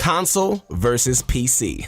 console versus PC.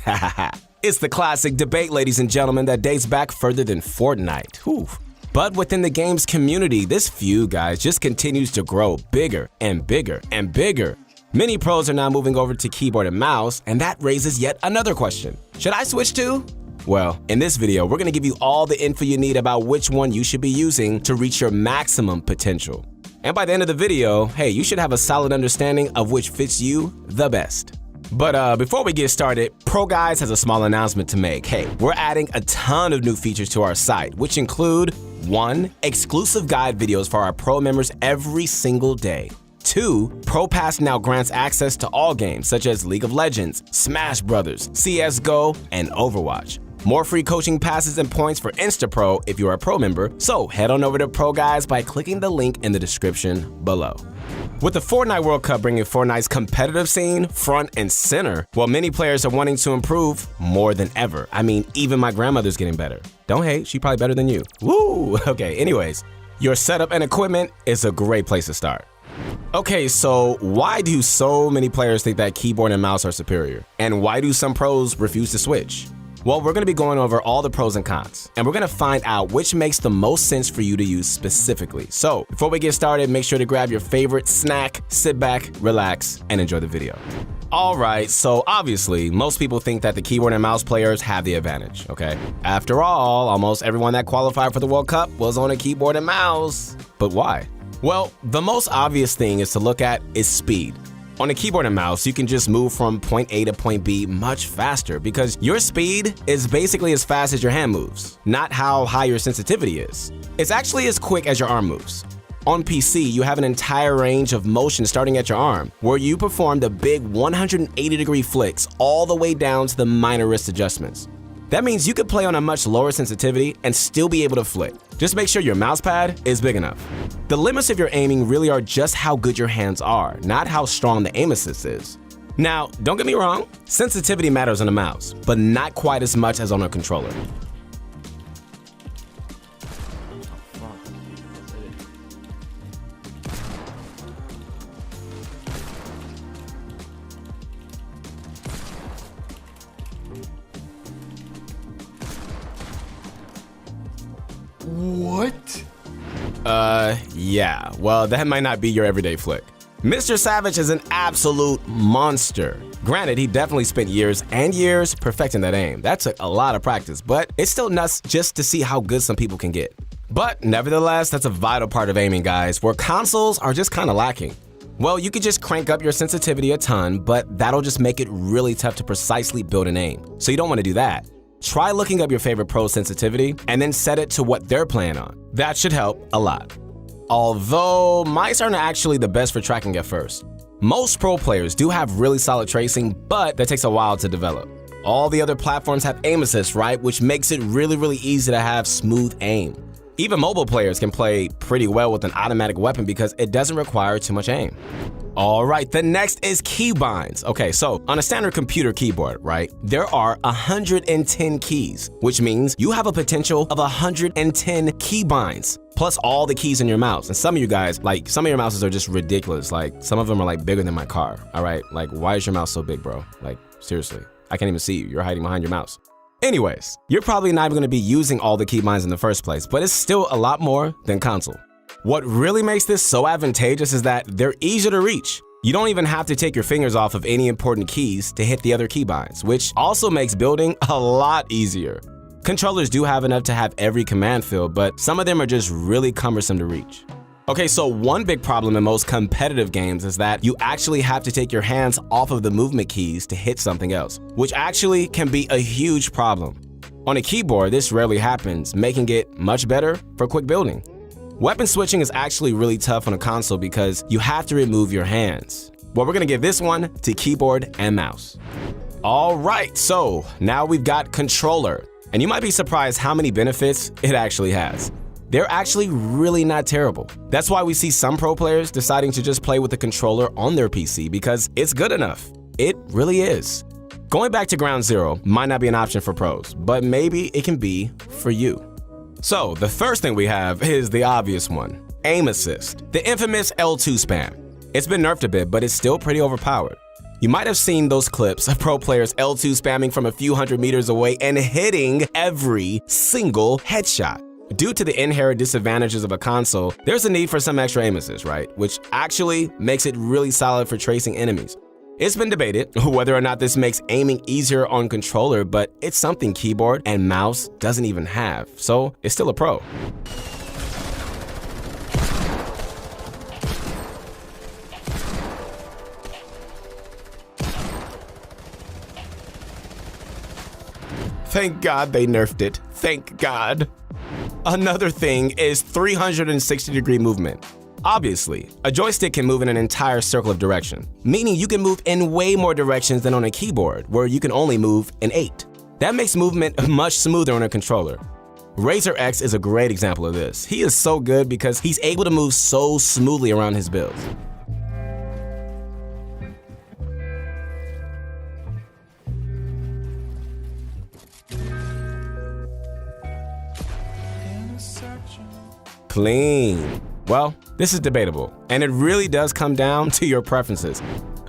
It's the classic debate, ladies and gentlemen, that dates back further than Fortnite. Whew. But within the game's community, this feud, guys, just continues to grow bigger and bigger and bigger. Many pros are now moving over to keyboard and mouse, and that raises yet another question. Should I switch to? Well, in this video, we're gonna give you all the info you need about which one you should be using to reach your maximum potential. And by the end of the video, hey, you should have a solid understanding of which fits you the best. But before we get started, Pro Guys has a small announcement to make. Hey, we're adding a ton of new features to our site, which include 1. Exclusive guide videos for our Pro members every single day. 2. Pro Pass now grants access to all games such as League of Legends, Smash Brothers, CSGO, and Overwatch. More free coaching passes and points for InstaPro if you're a Pro member, so head on over to Pro Guys by clicking the link in the description below. With the Fortnite World Cup bringing Fortnite's competitive scene front and center, well, many players are wanting to improve more than ever. I mean, even my grandmother's getting better. Don't hate, she's probably better than you. Woo! Okay, anyways, your setup and equipment is a great place to start. Okay, so why do so many players think that keyboard and mouse are superior? And why do some pros refuse to switch? Well, we're going to be going over all the pros and cons, and we're going to find out which makes the most sense for you to use specifically. So before we get started, make sure to grab your favorite snack, sit back, relax, and enjoy the video. All right, so obviously, most people think that the keyboard and mouse players have the advantage, okay? After all, almost everyone that qualified for the World Cup was on a keyboard and mouse. But why? Well, the most obvious thing is to look at is speed. On a keyboard and mouse, you can just move from point A to point B much faster because your speed is basically as fast as your hand moves, not how high your sensitivity is. It's actually as quick as your arm moves. On PC, you have an entire range of motion starting at your arm, where you perform the big 180-degree flicks all the way down to the minor wrist adjustments. That means you could play on a much lower sensitivity and still be able to flick. Just make sure your mouse pad is big enough. The limits of your aiming really are just how good your hands are, not how strong the aim assist is. Now, don't get me wrong, sensitivity matters on a mouse, but not quite as much as on a controller. What? Yeah. Well, that might not be your everyday flick. Mr. Savage is an absolute monster. Granted, he definitely spent years and years perfecting that aim. That took a lot of practice, but it's still nuts just to see how good some people can get. But nevertheless, that's a vital part of aiming, guys, where consoles are just kind of lacking. Well, you could just crank up your sensitivity a ton, but that'll just make it really tough to precisely build an aim. So you don't want to do that. Try looking up your favorite pro sensitivity and then set it to what they're playing on. That should help a lot. Although mice aren't actually the best for tracking at first. Most pro players do have really solid tracing, but that takes a while to develop. All the other platforms have aim assist, right? Which makes it really easy to have smooth aim. Even mobile players can play pretty well with an automatic weapon because it doesn't require too much aim. All right, the next is keybinds. Okay, so on a standard computer keyboard, right, there are 110 keys, which means you have a potential of 110 keybinds, plus all the keys in your mouse. And some of you guys, like, some of your mouses are just ridiculous. Like, some of them are like bigger than my car, all right? Like, why is your mouse so big, bro? Like, seriously, I can't even see you. You're hiding behind your mouse. Anyways, you're probably not even gonna be using all the keybinds in the first place, but it's still a lot more than console. What really makes this so advantageous is that they're easier to reach. You don't even have to take your fingers off of any important keys to hit the other keybinds, which also makes building a lot easier. Controllers do have enough to have every command field, but some of them are just really cumbersome to reach. Okay, so one big problem in most competitive games is that you actually have to take your hands off of the movement keys to hit something else, which actually can be a huge problem. On a keyboard, this rarely happens, making it much better for quick building. Weapon switching is actually really tough on a console because you have to remove your hands. Well, we're gonna give this one to keyboard and mouse. All right, so now we've got controller, and you might be surprised how many benefits it actually has. They're actually really not terrible. That's why we see some pro players deciding to just play with the controller on their PC because it's good enough. It really is. Going back to ground zero might not be an option for pros, but maybe it can be for you. So the first thing we have is the obvious one, aim assist, the infamous L2 spam. It's been nerfed a bit, but it's still pretty overpowered. You might have seen those clips of pro players L2 spamming from a few hundred meters away and hitting every single headshot. Due to the inherent disadvantages of a console, there's a need for some extra aim assist, right? Which actually makes it really solid for tracing enemies. It's been debated whether or not this makes aiming easier on controller, but it's something keyboard and mouse doesn't even have, so it's still a pro. Thank God they nerfed it. Thank God. Another thing is 360-degree movement. Obviously, a joystick can move in an entire circle of direction, meaning you can move in way more directions than on a keyboard, where you can only move in 8. That makes movement much smoother on a controller. Razor X is a great example of this. He is so good because he's able to move so smoothly around his builds. Clean. Well, this is debatable, and it really does come down to your preferences.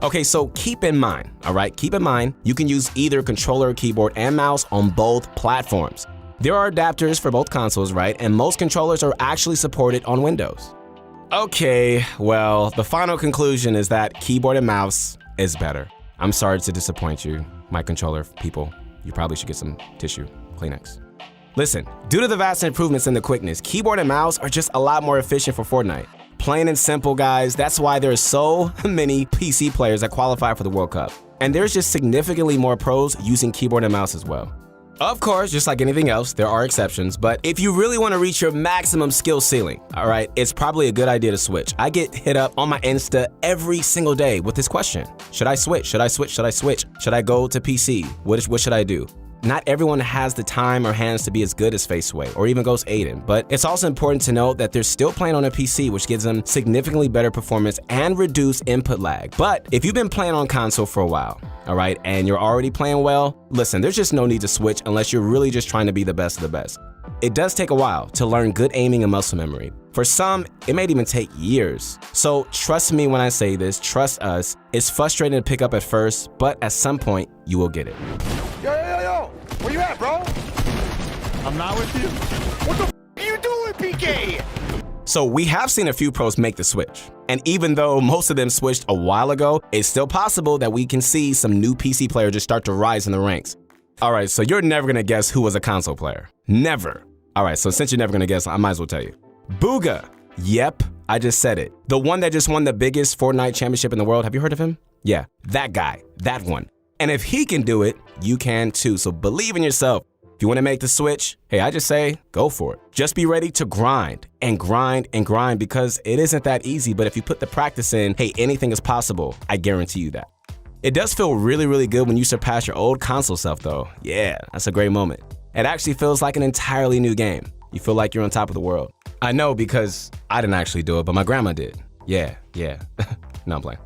Okay, so keep in mind, all right? Keep in mind, you can use either controller, keyboard, and mouse on both platforms. There are adapters for both consoles, right? And most controllers are actually supported on Windows. Okay, well, the final conclusion is that keyboard and mouse is better. I'm sorry to disappoint you, my controller people. You probably should get some tissue, Kleenex. Listen, due to the vast improvements in the quickness, keyboard and mouse are just a lot more efficient for Fortnite. Plain and simple, guys, that's why there are so many PC players that qualify for the World Cup. And there's just significantly more pros using keyboard and mouse as well. Of course, just like anything else, there are exceptions, but if you really want to reach your maximum skill ceiling, all right, it's probably a good idea to switch. I get hit up on my Insta every single day with this question. Should I switch? Should I switch? Should I switch? Should I go to PC? What should I do? Not everyone has the time or hands to be as good as Faceway or even Ghost Aiden, but it's also important to note that they're still playing on a PC, which gives them significantly better performance and reduced input lag. But if you've been playing on console for a while, all right, and you're already playing well, listen, there's just no need to switch unless you're really just trying to be the best of the best. It does take a while to learn good aiming and muscle memory. For some, it may even take years. So trust me when I say this, trust us, it's frustrating to pick up at first, but at some point, you will get it. Yo, where you at, bro? I'm not with you. What the f are you doing, PK? So we have seen a few pros make the switch. And even though most of them switched a while ago, it's still possible that we can see some new PC players just start to rise in the ranks. All right, so you're never gonna guess who was a console player. Never. All right, so since you're never gonna guess, I might as well tell you. Bugha. Yep, I just said it. The one that just won the biggest Fortnite championship in the world. Have you heard of him? Yeah, that guy, that one. And if he can do it, you can too. So believe in yourself. If you want to make the switch, hey, I just say go for it. Just be ready to grind and grind and grind because it isn't that easy. But if you put the practice in, hey, anything is possible. I guarantee you that. It does feel really, really good when you surpass your old console self though. Yeah, that's a great moment. It actually feels like an entirely new game. You feel like you're on top of the world. I know because I didn't actually do it, but my grandma did. Yeah. No, I'm playing.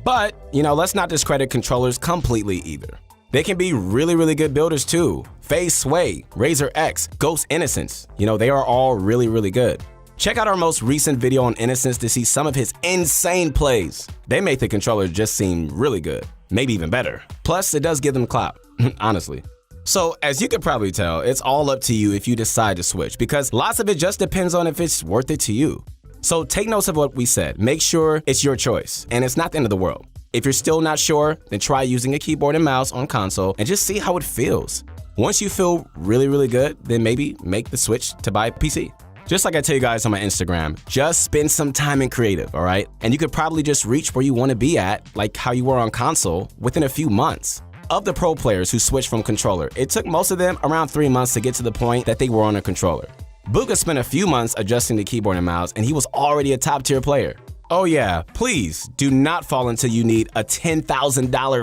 But, let's not discredit controllers completely either. They can be really, really good builders too. FaZe Sway, Razor X, Ghost Innocence. They are all really, really good. Check out our most recent video on Innocence to see some of his insane plays. They make the controller just seem really good, maybe even better. Plus, it does give them clout, honestly. So, as you can probably tell, it's all up to you if you decide to switch because lots of it just depends on if it's worth it to you. So take notes of what we said. Make sure it's your choice, and it's not the end of the world. If you're still not sure, then try using a keyboard and mouse on console and just see how it feels. Once you feel really, really good, then maybe make the switch to buy a PC. Just like I tell you guys on my Instagram, just spend some time in creative, all right? And you could probably just reach where you want to be at, like how you were on console, within a few months. Of the pro players who switched from controller, it took most of them around 3 months to get to the point that they were on a controller. Bugha spent a few months adjusting the keyboard and mouse, and he was already a top-tier player. Oh yeah, please do not fall until you need a $10,000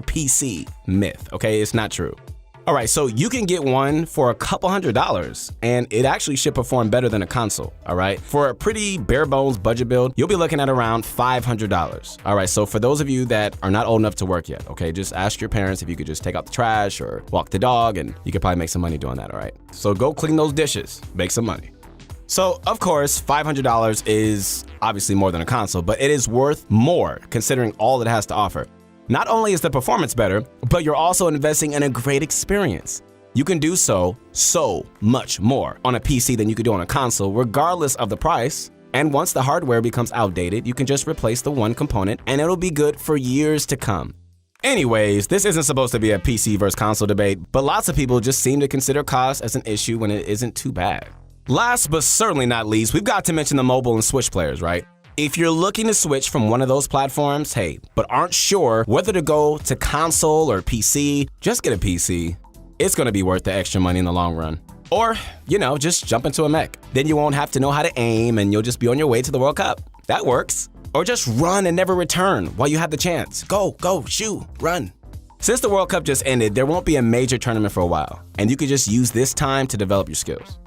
PC myth, okay? It's not true. All right, so you can get one for a couple $100s, and it actually should perform better than a console, all right? For a pretty bare-bones budget build, you'll be looking at around $500. All right, so for those of you that are not old enough to work yet, okay, just ask your parents if you could just take out the trash or walk the dog, and you could probably make some money doing that, all right? So go clean those dishes, make some money. So, of course, $500 is obviously more than a console, but it is worth more considering all it has to offer. Not only is the performance better, but you're also investing in a great experience. You can do so much more on a PC than you could do on a console, regardless of the price. And once the hardware becomes outdated, you can just replace the one component and it'll be good for years to come. Anyways, this isn't supposed to be a PC versus console debate, but lots of people just seem to consider cost as an issue when it isn't too bad. Last but certainly not least, we've got to mention the mobile and Switch players, right? If you're looking to switch from one of those platforms, hey, but aren't sure whether to go to console or PC, just get a PC. It's gonna be worth the extra money in the long run. Or, just jump into a mech. Then you won't have to know how to aim and you'll just be on your way to the World Cup. That works. Or just run and never return while you have the chance. Go, shoot, run. Since the World Cup just ended, there won't be a major tournament for a while, and you could just use this time to develop your skills.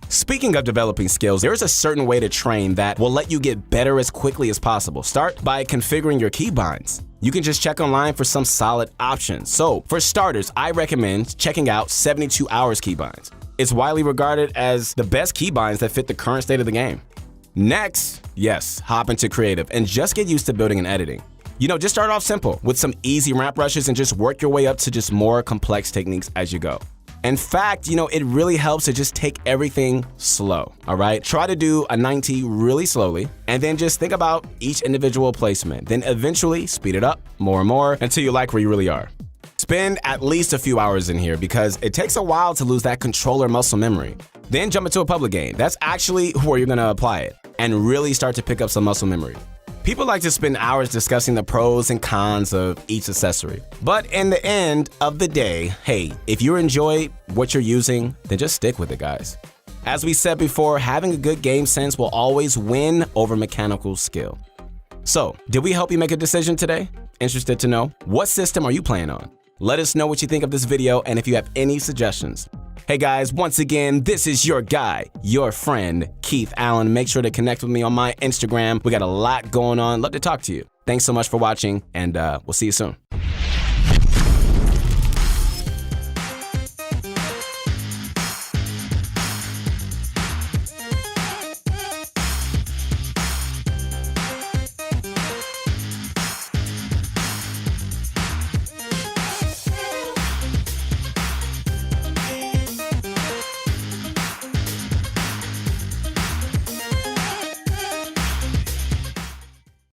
Speaking of developing skills, there is a certain way to train that will let you get better as quickly as possible. Start by configuring your keybinds. You can just check online for some solid options. So, for starters, I recommend checking out 72 hours keybinds. It's widely regarded as the best keybinds that fit the current state of the game. Next, yes, hop into creative and just get used to building and editing. Just start off simple with some easy ramp rushes and just work your way up to just more complex techniques as you go. In fact, it really helps to just take everything slow, all right? Try to do a 90 really slowly and then just think about each individual placement. Then eventually speed it up more and more until you like where you really are. Spend at least a few hours in here because it takes a while to lose that controller muscle memory. Then jump into a public game. That's actually where you're gonna apply it and really start to pick up some muscle memory. People like to spend hours discussing the pros and cons of each accessory. But in the end of the day, hey, if you enjoy what you're using, then just stick with it, guys. As we said before, having a good game sense will always win over mechanical skill. So, did we help you make a decision today? Interested to know? What system are you playing on? Let us know what you think of this video and if you have any suggestions. Hey guys, once again, this is your guy, your friend, Keith Allen. Make sure to connect with me on my Instagram. We got a lot going on. Love to talk to you. Thanks so much for watching, and we'll see you soon.